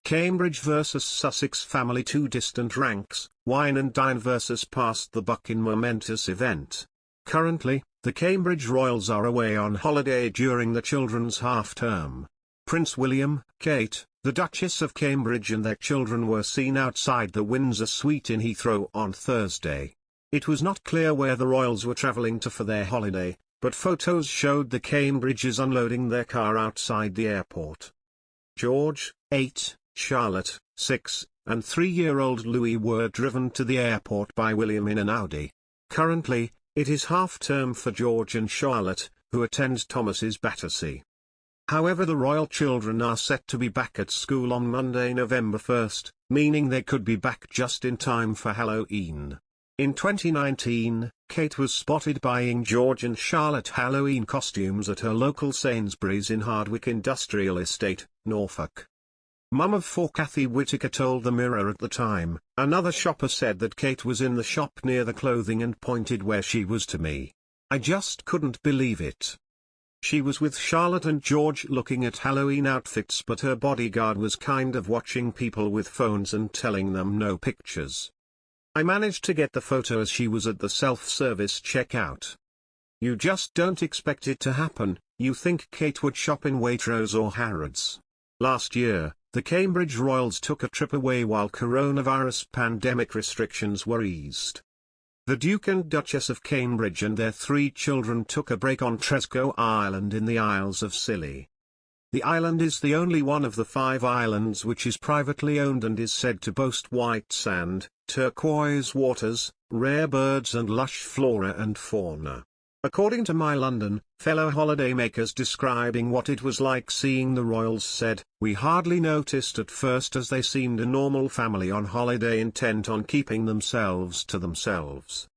Cambridge vs Sussex family, two distant ranks, Wine and Dine vs passed the buck in momentous event. Currently, the Cambridge royals are away on holiday during the children's half-term. Prince William, Kate, the Duchess of Cambridge and their children were seen outside the Windsor suite in Heathrow on Thursday. It was not clear where the royals were travelling to for their holiday, but photos showed the Cambridges unloading their car outside the airport. George, 8, Charlotte, 6, and 3-year-old Louis were driven to the airport by William in an Audi. Currently, it is half-term for George and Charlotte, who attend Thomas's Battersea. However, the royal children are set to be back at school on Monday, November 1st, meaning they could be back just in time for Halloween. In 2019, Kate was spotted buying George and Charlotte Halloween costumes at her local Sainsbury's in Hardwick Industrial Estate, Norfolk. Mum of 4 Kathy Whittaker told the Mirror at the time. Another shopper said that Kate was in the shop near the clothing and pointed where she was to me. I just couldn't believe it. She was with Charlotte and George looking at Halloween outfits, but her bodyguard was kind of watching people with phones and telling them no pictures. I managed to get the photo as she was at the self-service checkout. You just don't expect it to happen. You think Kate would shop in Waitrose or Harrods. Last year, the Cambridge royals took a trip away while coronavirus pandemic restrictions were eased. The Duke and Duchess of Cambridge and their 3 children took a break on Tresco Island in the Isles of Scilly. The island is the only one of the 5 islands which is privately owned and is said to boast white sand, turquoise waters, rare birds and lush flora and fauna. According to My London, fellow holidaymakers describing what it was like seeing the royals said, "We hardly noticed at first as they seemed a normal family on holiday intent on keeping themselves to themselves."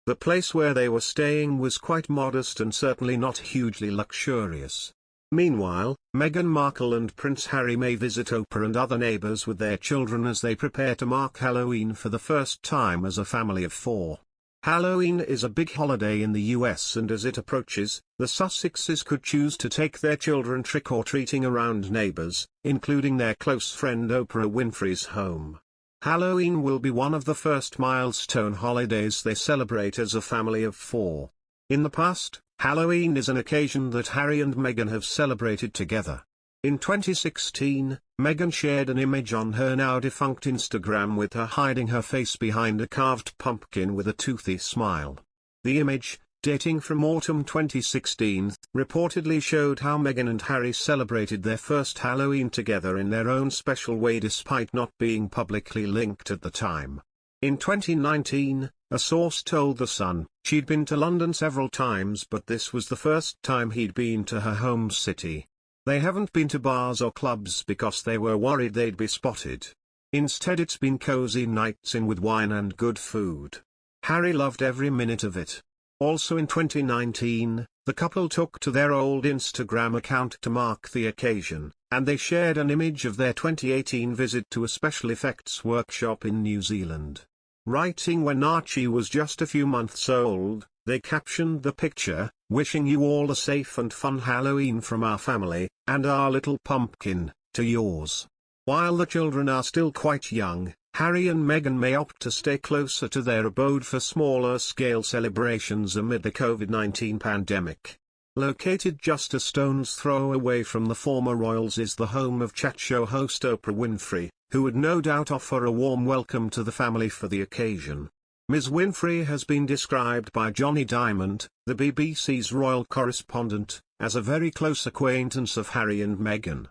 The place where they were staying was quite modest and certainly not hugely luxurious. Meanwhile, Meghan Markle and Prince Harry may visit Oprah and other neighbours with their children as they prepare to mark Halloween for the first time as a family of 4. Halloween is a big holiday in the US, and as it approaches, the Sussexes could choose to take their children trick-or-treating around neighbors, including their close friend Oprah Winfrey's home. Halloween will be one of the first milestone holidays they celebrate as a family of 4. In the past, Halloween is an occasion that Harry and Meghan have celebrated together. In 2016, Meghan shared an image on her now-defunct Instagram with her hiding her face behind a carved pumpkin with a toothy smile. The image, dating from autumn 2016, reportedly showed how Meghan and Harry celebrated their first Halloween together in their own special way despite not being publicly linked at the time. In 2019, a source told The Sun, she'd been to London several times but this was the first time he'd been to her home city. They haven't been to bars or clubs because they were worried they'd be spotted. Instead it's been cozy nights in with wine and good food. Harry loved every minute of it. Also in 2019, the couple took to their old Instagram account to mark the occasion, and they shared an image of their 2018 visit to a special effects workshop in New Zealand. Writing when Archie was just a few months old, they captioned the picture, "Wishing you all a safe and fun Halloween from our family, and our little pumpkin, to yours." While the children are still quite young, Harry and Meghan may opt to stay closer to their abode for smaller-scale celebrations amid the COVID-19 pandemic. Located just a stone's throw away from the former royals is the home of chat show host Oprah Winfrey, who would no doubt offer a warm welcome to the family for the occasion. Ms. Winfrey has been described by Johnny Diamond, the BBC's royal correspondent, as a very close acquaintance of Harry and Meghan.